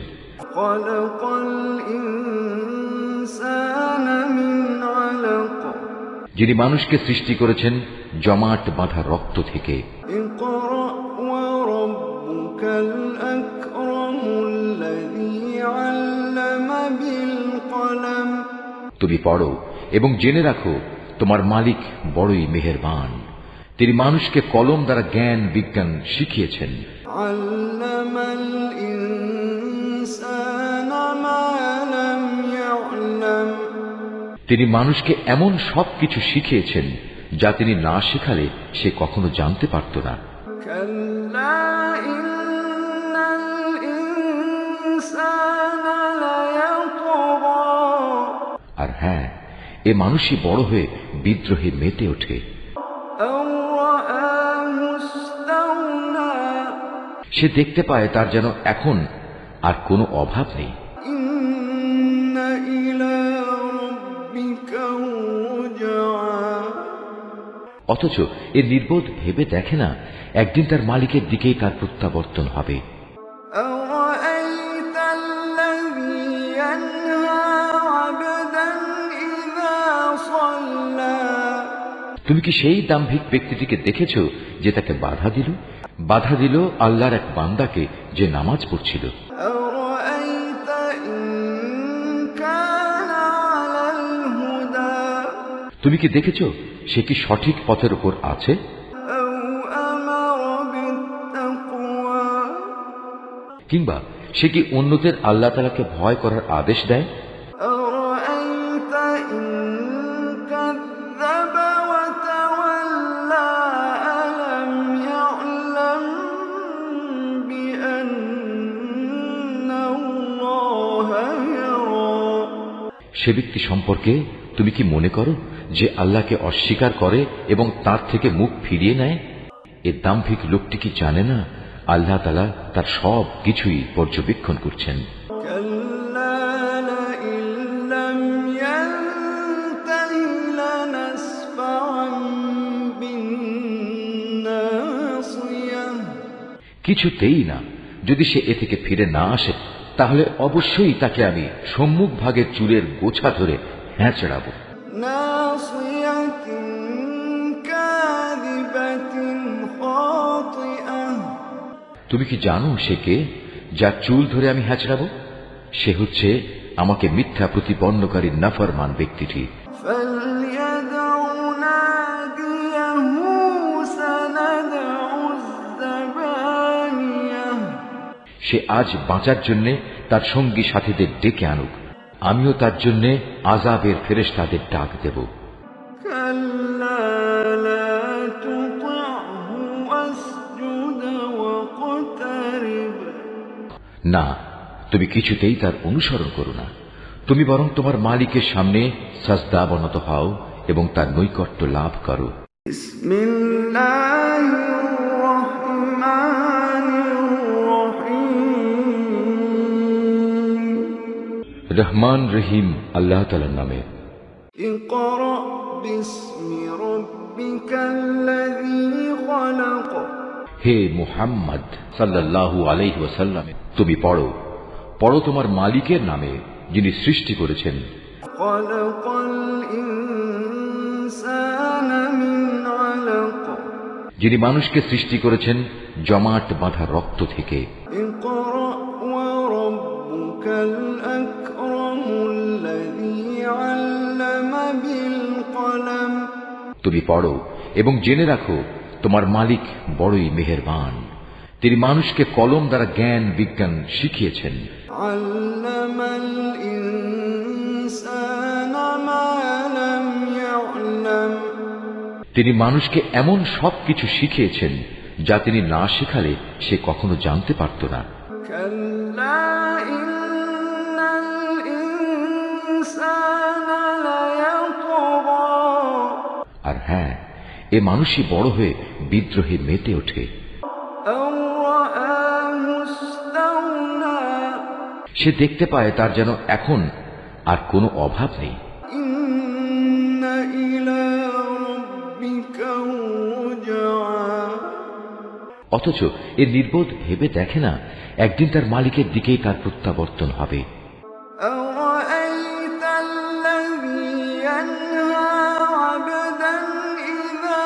খলাকাল ইনসানা মিন আলাক। যিনি মানুষকে সৃষ্টি করেছেন জমাট বাঁধা রক্ত থেকে। ইকরা ওয়া রাব্বুকাল আকরামুল্লাযী আল্লামা বিল কলম। তুমি পড়ো এবং জেনে রাখো তোমার মালিক বড়ই মেহেরবান, তিনি মানুষকে কলম দ্বারা জ্ঞান বিজ্ঞান শিখিয়েছেন। আল্লামাল ইনসানা মা লাম ইয়ালাম। তিনি মানুষকে এমন সবকিছু শিখিয়েছেন যা তিনি না শেখালে সে কখনো জানতে পারত না। كلا إن الإنسان ليطغى আর হ্যাঁ, এ মানুষই বড় হয়ে বিদ্রোহে মেতে ওঠে। أن رآه استغنى সে দেখতে পায় তার যেন এখন আর কোনো অভাব নেই। إن إلى ربك الرجعى অথচ এ নির্বোধ ভেবে দেখে না একদিন তার মালিকের দিকেই তার প্রত্যাবর্তন হবে। أرأيت الذي ينهى عبدا إذا صلى তুমি কি সেই দাম্ভিক ব্যক্তিটিকে দেখেছ যে তাকে বাধা দিল আল্লাহর এক বান্দাকে যে নামাজ পড়ছিল? أرأيت إن كان على الهدى তুমি কি দেখেছ সে কি সঠিক পথের উপর আছে? أو أمر بالتقوى কিংবা সে কি অন্যদের আল্লাহ তাআলাকে ভয় করার আদেশ দেয়? أرأيت إن كذب وتولى ألم يعلم بأن الله يرى সে ব্যক্তি সম্পর্কে তুমি কি মনে করো যে আল্লাহকে অস্বীকার করে এবং তার থেকে মুখ ফিরিয়ে নেয়? এ দাম্ভিক লোকটি কি জানে না আল্লাহ তাআলা তার সব কিছুই পর্যবেক্ষণ করছেন? كلا لئن لم ينته لنسفعا بالناصية কিছুতেই না, যদি সে এ থেকে ফিরে না আসে তাহলে অবশ্যই তাকে আমি সম্মুখ ভাগের চুলের গোছা ধরে হ্যাঁচড়াবো। ناصية كاذبة خاطئة তুমি কি জানো সে কে, যার চুল ধরে আমি হ্যাঁচড়াবো? সে হচ্ছে আমাকে মিথ্যা প্রতিপন্নকারী নাফরমান ব্যক্তিটি। فليدع ناديه سندع الزبانية সে আজ বাঁচার জন্য তার সঙ্গী সাথীদের ডেকে আনুক, আমিও তার জন্য আযাবের ফেরেশতাদের ডাক দেব। كلا لا تطعه واسجد واقترب না, তুমি কিছুতেই তার অনুসরণ করো না, তুমি বরং তোমার মালিকের সামনে সাজদা অবনত হও এবং তার নৈকট্য লাভ করো। بسم الله الرحمن الرحيم রহমান রহিম আল্লাহ তাআলার নামে। اقرأ باسم ربك الذي خلق হে মুহাম্মদ সাল্লাল্লাহু আলাইহি ওয়াসাল্লাম, তুমি পড়ো তোমার মালিকের নামে যিনি সৃষ্টি করেছেন। خلق الإنسان من علق যিনি মানুষকে সৃষ্টি করেছেন জমাট বাঁধা রক্ত থেকে। اقرأ وربك الأكرم الذي علم بالقلم তুমি পড়ো এবং জেনে রাখো তোমার মালিক বড়ই মেহেরবান, তিনি মানুষকে কলম দ্বারা জ্ঞান বিজ্ঞান শিখিয়েছেন। علم الإنسان ما لم يعلم তিনি মানুষকে এমন সবকিছু শিখিয়েছেন যা তিনি না শেখালে সে কখনো জানতে পারত না। كلا إن الإنسان ليطغى আর হ্যাঁ, এ মানুষই বড় হয়ে বিদ্রোহে মেতে ওঠে। أن رآه استغنى সে দেখতে পায় তার যেন এখন আর কোনো অভাব নেই। إن إلى ربك الرجعى অথচ এ নির্বোধ ভেবে দেখে না একদিন তার মালিকের দিকেই তার প্রত্যাবর্তন হবে। أرأيت الذي ينهى عبدا إذا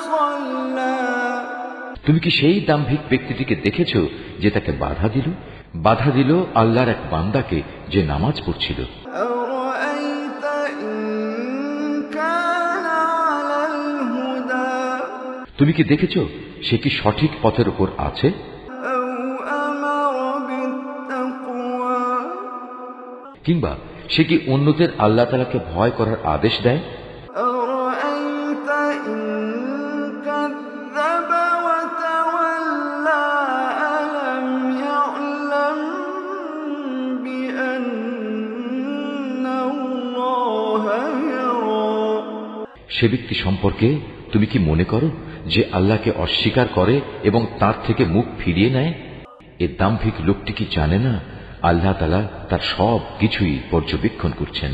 صلى তুমি কি সেই দাম্ভিক ব্যক্তিটিকে দেখেছ যে তাকে বাধা দিল আল্লাহর এক বান্দাকে যে নামাজ পড়ছিল? أرأيت إن كان على الهدى তুমি কি দেখেছ সে কি সঠিক পথের উপর আছে? أو أمر بالتقوى কিংবা সে কি অন্যদের আল্লাহ তাআলাকে ভয় করার আদেশ দেয়? أرأيت إن সে ব্যক্তি সম্পর্কে তুমি কি মনে করো যে আল্লাহকে অস্বীকার করে এবং তার থেকে মুখ ফিরিয়ে নেয়? এ দাম্ভিক লোকটি কি জানে না আল্লাহ তাআলা তার সব কিছুই পর্যবেক্ষণ করছেন?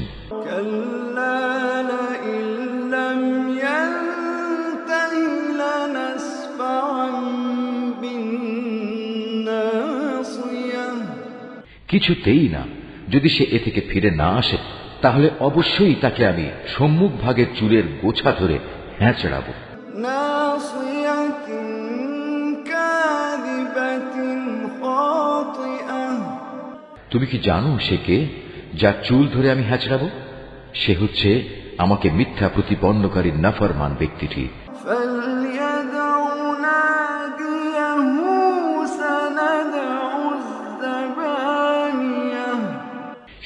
কিছুতেই না। যদি সে এ থেকে ফিরে না আসে তাহলে অবশ্যই তাকে আমি সম্মুখ ভাগের চুলের গোছা ধরে হ্যাঁচড়াবো। তুমি কি জানো সে কে, যার চুল ধরে আমি হ্যাঁচড়াবো? সে হচ্ছে আমাকে মিথ্যা প্রতিপন্নকারী নাফরমান ব্যক্তিটি।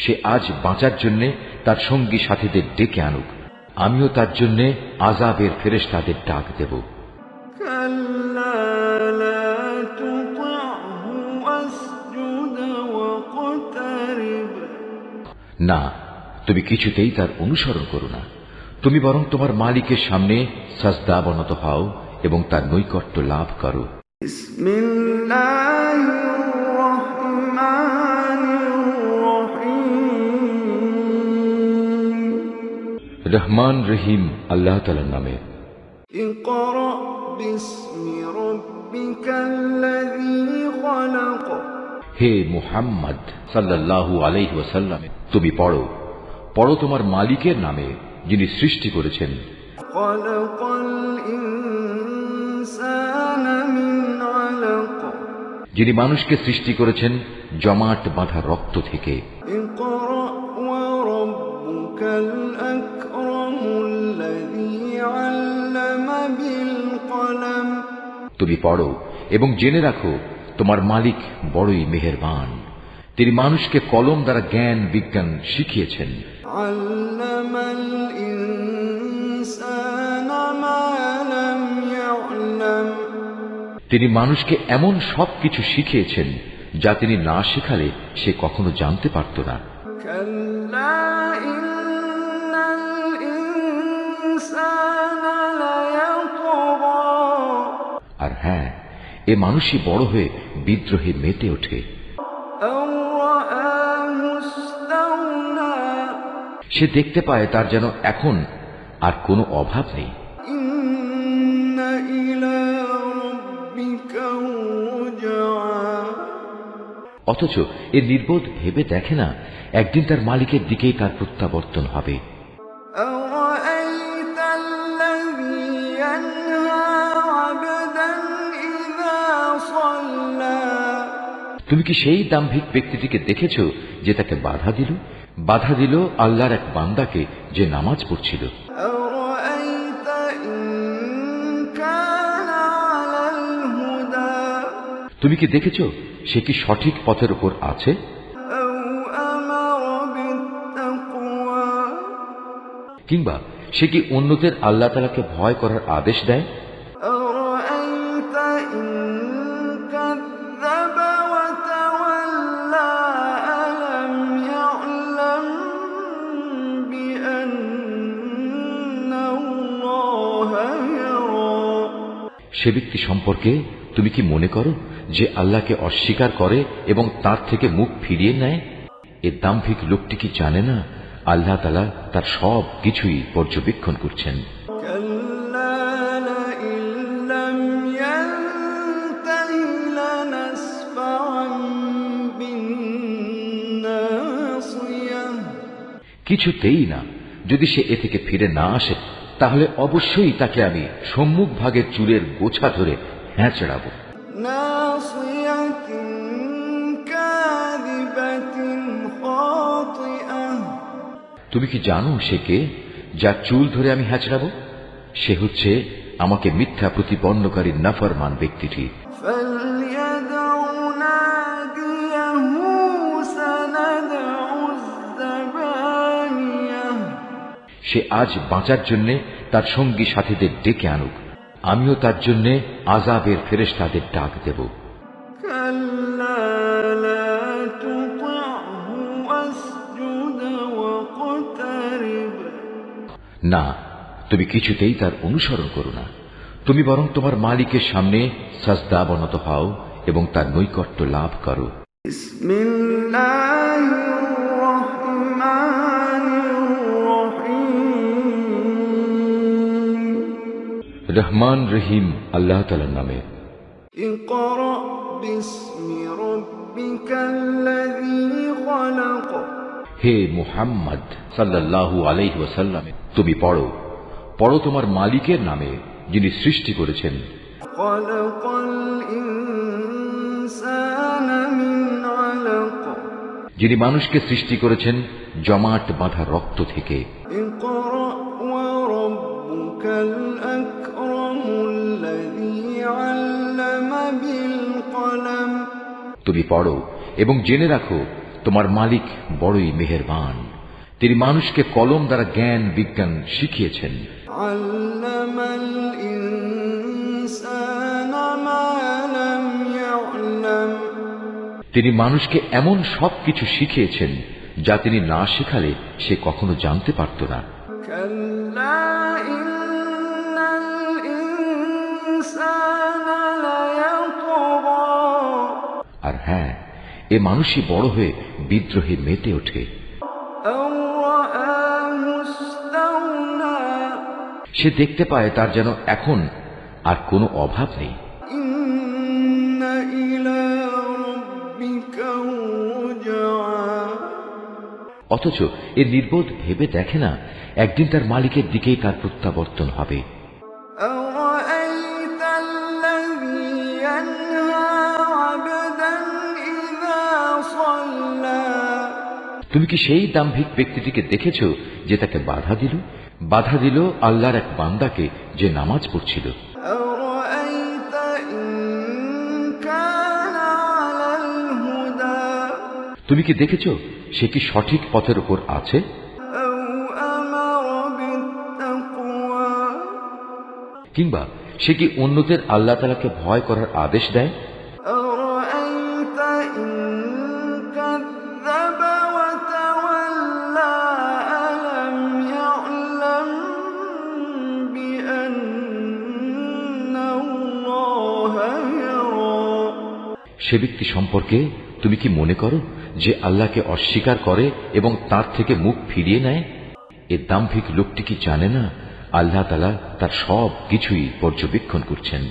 সে আজ বাঁচার জন্য তার সঙ্গী সাথীদের ডেকে আনুক, আমিও তার জন্য আযাবের ফেরেশতাদের ডাক দেব। না, তুমি কিছুতেই তার অনুসরণ করো না। তুমি বরং তোমার মালিকের সামনে সাজদা অবনত হও এবং তার নৈকট্য লাভ করো। রহমান রহিম আল্লাহ তাআলার নামে। ইকরা বিসমি রাব্বিকাল্লাযী খলাক। হে মুহাম্মদ সাল্লাল্লাহু আলাইহি ওয়াসাল্লাম, তুমি পড়ো পড়ো তোমার মালিকের নামে, যিনি সৃষ্টি করেছেন। খলাকাল ইনসানা মিন আলাক। যিনি মানুষকে সৃষ্টি করেছেন জমাট বাঁধা রক্ত থেকে। ইকরা ওয়া রাব্বুকাল আকরামুল্লাযী আল্লামা বিল কলম। তুমি পড়ো এবং জেনে রাখো তোমার মালিক বড়ই মেহেরবান, তিনি মানুষকে কলম দ্বারা জ্ঞান বিজ্ঞান শিখিয়েছেন। আল্লামাল ইনসানা মা লাম ইয়ালাম। তিনি মানুষকে এমন সবকিছু শিখিয়েছেন যা তিনি না শেখালে সে কখনো জানতে পারত না। কাল্লা ইন্নাল ইনসানা লায়াতগা। আর হ্যাঁ, এ মানুষই বড় হয়ে বিদ্রোহে মেতে ওঠে। সে দেখতে পায় তার যেন এখন আর কোনো অভাব নেই। অথচ এ নির্বোধ ভেবে দেখে না একদিন তার মালিকের দিকেই তার প্রত্যাবর্তন হবে। তুমি কি সেই দাম্ভিক ব্যক্তিটিকে দেখেছ যে তাকে বাধা দিল আল্লাহর এক বান্দাকে যে নামাজ পড়ছিল? তুমি কি দেখেছ সে কি সঠিক পথের উপর আছে? কিংবা সে কি অন্যদের আল্লাহ তাআলাকে ভয় করার আদেশ দেয়? সে ব্যক্তি সম্পর্কে তুমি কি মনে করো যে আল্লাহকে অস্বীকার করে এবং তার থেকে মুখ ফিরিয়ে নেয়? এ দাম্ভিক লোকটি কি জানে না আল্লাহ তাআলা তার সব কিছুই পর্যবেক্ষণ করছেন? কিছুতেই না। যদি সে এ থেকে ফিরে না আসে তাহলে অবশ্যই তাকে আমি সম্মুখ ভাগের চুলের গোছা ধরে হ্যাঁচড়াবো। তুমি কি জানো সে কে, যার চুল ধরে আমি হ্যাঁচড়াবো? সে হচ্ছে আমাকে মিথ্যা প্রতিপন্নকারী নাফরমান ব্যক্তিটি। সে আজ বাঁচার জন্য তার সঙ্গী সাথীদের ডেকে আনুক, আমিও তার জন্য আযাবের ফেরেশতাদের ডাক দেব। না, তুমি কিছুতেই তার অনুসরণ করো না। তুমি বরং তোমার মালিকের সামনে সাজদা অবনত হও এবং তার নৈকট্য লাভ করো। বিসমিল্লাহির রহমানির রহিম। রহমান রহিম আল্লাহ তাআলার নামে। ইকরা বিসমি রাব্বিকাল্লাযী খলাক। হে মুহাম্মদ সাল্লাল্লাহু আলাইহি ওয়াসাল্লাম, তুমি পড়ো পড়ো তোমার মালিকের নামে, যিনি সৃষ্টি করেছেন। খলাকাল ইনসানা মিন আলাক। যিনি মানুষকে সৃষ্টি করেছেন জমাট বাঁধা রক্ত থেকে। ইকরা ওয়া রাব্বুকাল আকরামুল্লাযী আল্লামা বিল কলম। তুমি পড়ো এবং জেনে রাখো তোমার মালিক বড়ই মেহেরবান, তিনি মানুষকে কলম দ্বারা জ্ঞান বিজ্ঞান শিখিয়েছেন। আল্লামাল ইনসানা মা লাম ইয়ালাম। তিনি মানুষকে এমন সবকিছু শিখিয়েছেন যা তিনি না শেখালে সে কখনো জানতে পারত না। কাল্লা ইন্নাল ইনসানা লায়াতগা। আর হ্যাঁ, এ মানুষই বড় হয়ে বিদ্রোহে মেতে ওঠে। আও রাআহু ইসতাগনা। সে দেখতে পায় তার যেন এখন আর কোনো অভাব নেই। ইন্না ইলা রাব্বিকা রুজআ। অথচ এ নির্বোধ ভেবে দেখে না একদিন তার মালিকের দিকেই তার প্রত্যাবর্তন হবে। আরাআইতাল্লাযী ইয়ানহা আবদান ইযা সাল্লা। তুমি কি সেই দাম্ভিক ব্যক্তিটিকে দেখেছ যে তাকে বাধা দিল আল্লাহর এক বান্দাকে যে নামাজ পড়ছিল? আরাআইতা ইন কানা আলাল হুদা। তুমি কি দেখেছ সে কি সঠিক পথের উপর আছে? আও আমারা বিত্তাকওয়া। কিংবা সে কি অন্যদের আল্লাহ তাআলাকে ভয় করার আদেশ দেয়? আরাআইতা ইন কাযযাবা ওয়া তাওয়াল্লা আলাম ইয়ালাম বিআন্নাল্লাহা ইয়ারা। সে ব্যক্তি সম্পর্কে তুমি কি মনে করো যে আল্লাহকে অস্বীকার করে এবং তার থেকে মুখ ফিরিয়ে নেয়? এ দাম্ভিক লোকটি কি জানে না আল্লাহ তাআলা তার সব কিছুই পর্যবেক্ষণ করছেন?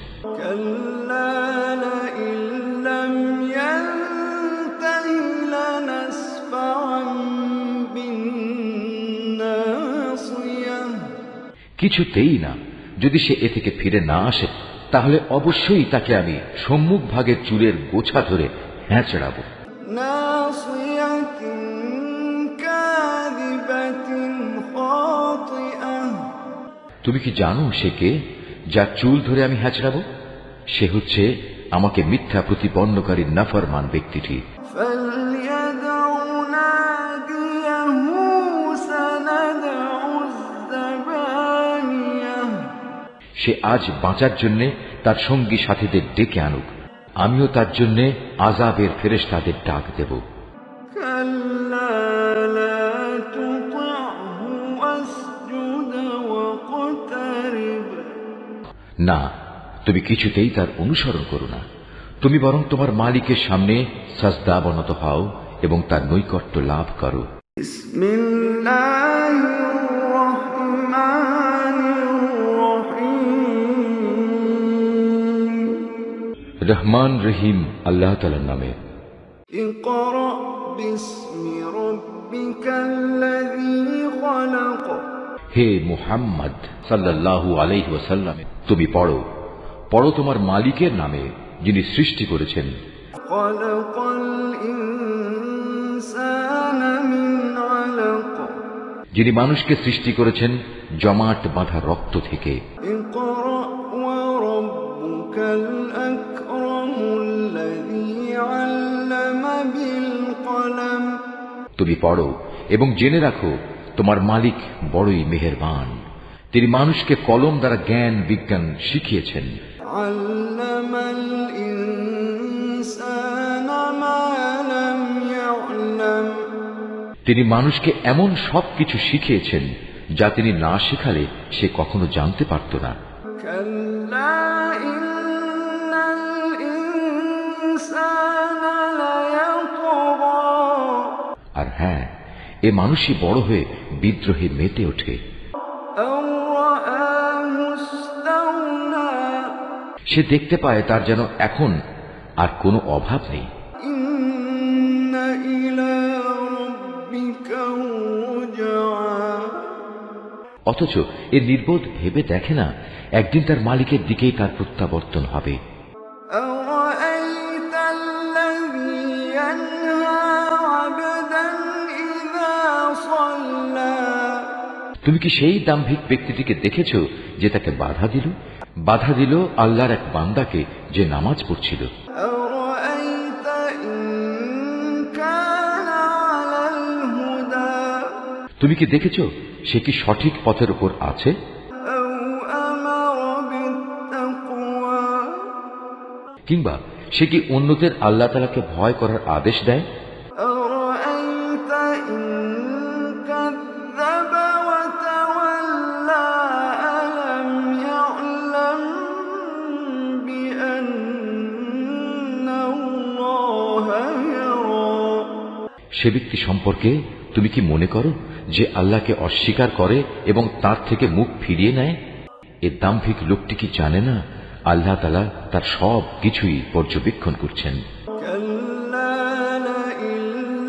কাল্লা লাইন লাম ইয়ানতাহি লানাসফা'আন বিন্নাসিয়াহ। কিছুতেই না, যদি সে এ থেকে ফিরে না আসে তাহলে অবশ্যই তাকে আমি সম্মুখ ভাগের চুলের গোছা ধরে হ্যাঁচড়াবো। নাসিয়াতিন কাযিবাতিন খাতিআহ। তুমি কি জানো সে কে, যার চুল ধরে আমি হ্যাঁচড়াবো? সে হচ্ছে আমাকে মিথ্যা প্রতিপন্নকারী নাফরমান ব্যক্তিটি। ফালইয়াদউ নাদিয়াহু সানাদউ যাবানিয়াহ। সে আজ বাঁচার জন্য তার সঙ্গী সাথীদের ডেকে আনুক, আমিও তার জন্য আযাবের ফেরেশতাদের ডাক দেব। কাল্লা লা তুতি'হু ওয়াসজুদ ওয়াকতারিব। না, তুমি কিছুতেই তার অনুসরণ করো না। তুমি বরং তোমার মালিকের সামনে সাজদা অবনত হও এবং তার নৈকট্য লাভ করো। বিসমিল্লাহির রহমানির রহিম। রহমান রহিম আল্লাহ তাআলার নামে। ইকরা বিসমি রাব্বিকাল্লাযী খলাক। হে মুহাম্মদ সাল্লাল্লাহু আলাইহি ওয়াসাল্লাম, তুমি পড়ো পড়ো তোমার মালিকের নামে, যিনি সৃষ্টি করেছেন। খলাকাল ইনসানা মিন আলাক। যিনি মানুষকে সৃষ্টি করেছেন জমাট বাঁধা রক্ত থেকে। ইকরা ওয়া রাব্বুকাল আকরামুল্লাযী আল্লামা বিল কলম। তুমি পড়ো এবং জেনে রাখো তোমার মালিক বড়ই মেহেরবান, তিনি মানুষকে কলম দ্বারা জ্ঞান বিজ্ঞান শিখিয়েছেন। আল্লামাল ইনসানা মা লাম ইয়ালাম। তিনি মানুষকে এমন সবকিছু শিখিয়েছেন যা তিনি না শেখালে সে কখনো জানতে পারত না। كلا إن الإنسان ليطغى আর হ্যাঁ, এ মানুষই বড় হয়ে বিদ্রোহে মেতে ওঠে। أن رآه استغنى সে দেখতে পায় তার যেন এখন আর কোনো অভাব নেই। إن إلى ربك الرجعى অথচ এ নির্বোধ ভেবে দেখে না একদিন তার মালিকের দিকেই তার প্রত্যাবর্তন হবে। أرأيت الذي ينهى عبدا إذا صلى তুমি কি সেই দাম্ভিক ব্যক্তিটিকে দেখেছ যে তাকে বাধা দিল আল্লাহর এক বান্দাকে যে নামাজ পড়ছিল? أرأيت إن كان على الهدى তুমি কি দেখেছ সে কি সঠিক পথের উপর আছে? أو أمر بالتقوى কিংবা সে কি অন্যদের আল্লাহ তাআলাকে ভয় করার আদেশ দেয়? أرأيت إن كذب وتولى ألم يعلم بأن الله يرى সে ব্যক্তি সম্পর্কে তুমি কি মনে করো যে আল্লাহকে অস্বীকার করে এবং তার থেকে মুখ ফিরিয়ে নেয়? এ দাম্ভিক লোকটি কি জানে না আল্লাহ তাআলা তার সব কিছুই পর্যবেক্ষণ করছেন? كلا لئن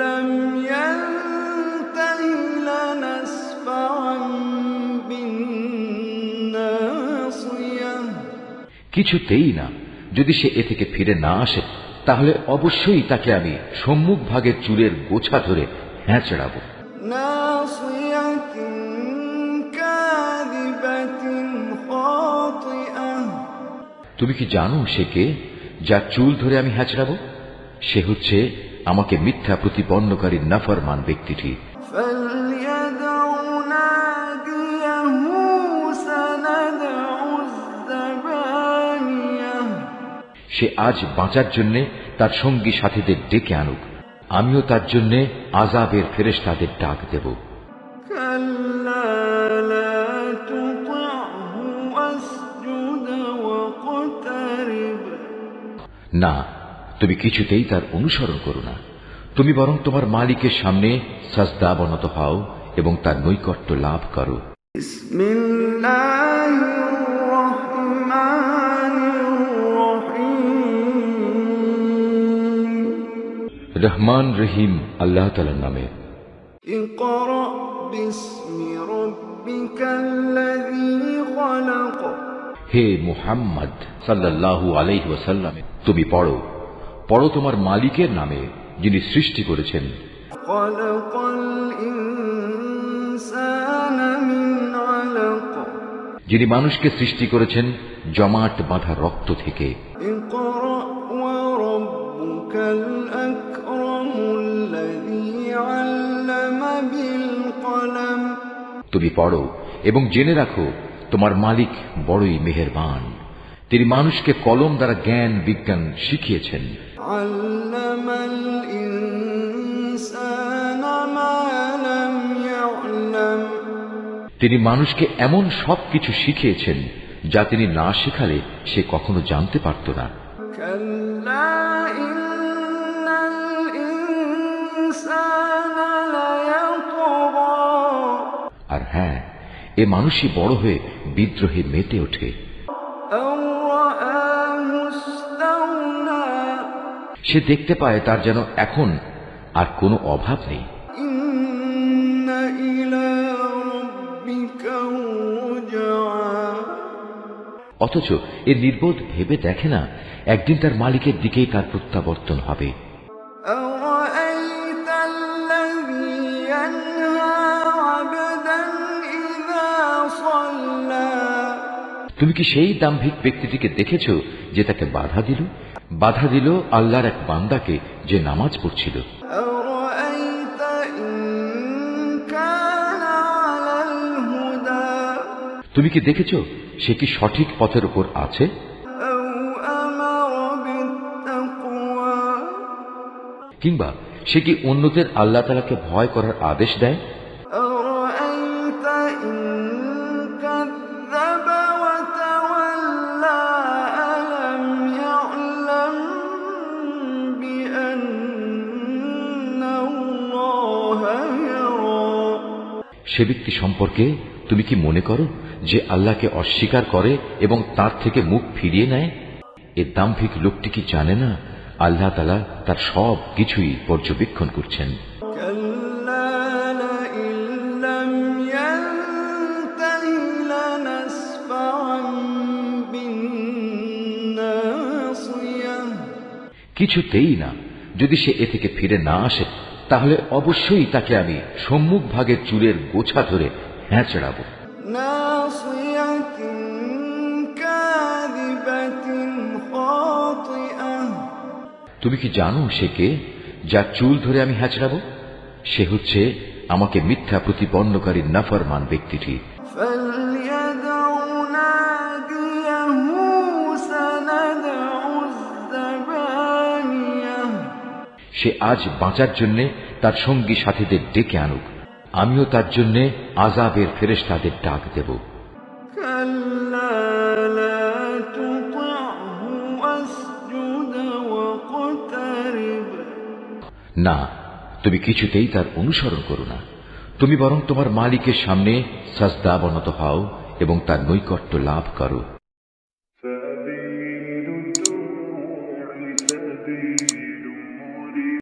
لم ينته لنسفعا بالناصية কিছুতেই না, যদি সে এ থেকে ফিরে না আসে তাহলে অবশ্যই তাকে আমি সম্মুখ ভাগের চুলের গোছা ধরে হ্যাঁচড়াবো। ناصية كاذبة خاطئة তুমি কি জানো সে কে, যার চুল ধরে আমি হ্যাঁচড়াবো? সে হচ্ছে আমাকে মিথ্যা প্রতিপন্নকারী নাফরমান ব্যক্তিটি। فليدع ناديه سندع الزبانية সে আজ বাঁচার জন্য তার সঙ্গী সাথীদের ডেকে আনুক, আমিও তার জন্য আযাবের ফেরেশতাদের ডাক দেব। كلا لا تطعه واسجد واقترب না, তুমি কিছুতেই তার অনুসরণ করো না, তুমি বরং তোমার মালিকের সামনে সাজদা অবনত হও এবং তার নৈকট্য লাভ করো। بسم الله الرحمن الرحيم রহমান রহিম আল্লাহ তাআলার নামে। اقرأ باسم ربك الذي خلق হে মুহাম্মদ সাল্লাল্লাহু আলাইহি ওয়াসাল্লাম, তুমি পড়ো তোমার মালিকের নামে যিনি সৃষ্টি করেছেন। خلق الإنسان من علق যিনি মানুষকে সৃষ্টি করেছেন জমাট বাঁধা রক্ত থেকে। اقرأ وربك الأكرم الذي علم بالقلم তুমি পড়ো এবং জেনে রাখো তোমার মালিক বড়ই মেহেরবান, তিনি মানুষকে কলম দ্বারা জ্ঞান বিজ্ঞান শিখিয়েছেন। علم الإنسان ما لم يعلم তিনি মানুষকে এমন সবকিছু শিখিয়েছেন যা তিনি না শেখালে সে কখনো জানতে পারত না। كلا إن الإنسان ليطغى আর হ্যাঁ, এ মানুষই বড় হয়ে বিদ্রোহে মেতে ওঠে। أن رآه استغنى সে দেখতে পায় তার যেন এখন আর কোনো অভাব নেই। إن إلى ربك الرجعى অথচ এ নির্বোধ ভেবে দেখে না একদিন তার মালিকের দিকেই তার প্রত্যাবর্তন হবে। أرأيت الذي ينهى عبدا إذا صلى তুমি কি সেই দাম্ভিক ব্যক্তিটিকে দেখেছ যে তাকে বাধা দিল আল্লাহর এক বান্দাকে যে নামাজ পড়ছিল? أرأيت إن كان على الهدى তুমি কি দেখেছ সে কি সঠিক পথের উপর আছে? أو أمر بالتقوى কিংবা সে কি অন্যদের আল্লাহ তাআলাকে ভয় করার আদেশ দেয়? أرأيت إن সে ব্যক্তি সম্পর্কে তুমি কি মনে করো যে আল্লাহকে অস্বীকার করে এবং তার থেকে মুখ ফিরিয়ে নেয়? এ দাম্ভিক লোকটি কি জানে না আল্লাহ তাআলা তার সব কিছুই পর্যবেক্ষণ করছেন? كلا لئن لم ينته لنسفعا بالناصية কিছুতেই না। যদি সে এ থেকে ফিরে না আসে তাহলে অবশ্যই তাকে আমি সম্মুখ ভাগের চুলের গোছা ধরে হ্যাঁচড়াব। ناصية كاذبة خاطئة তুমি কি জানো সে কে, যার চুল ধরে আমি হ্যাঁচড়াব? সে হচ্ছে আমাকে মিথ্যা প্রতিপন্নকারী নাফরমান ব্যক্তিটি। فليدع ناديه سندع الزبانية সে আজ বাঁচার জন্য তার সঙ্গী সাথীদের ডেকে আনুক, আমিও তার জন্য আযাবের ফেরেশতাদের ডাক দেব। كلا لا تطعه واسجد واقترب না, তুমি কিছুতেই তার অনুসরণ করো না। তুমি বরং তোমার মালিকের সামনে সাজদা অবনত হও এবং তার নৈকট্য লাভ করো। سبيل الدموع سبيل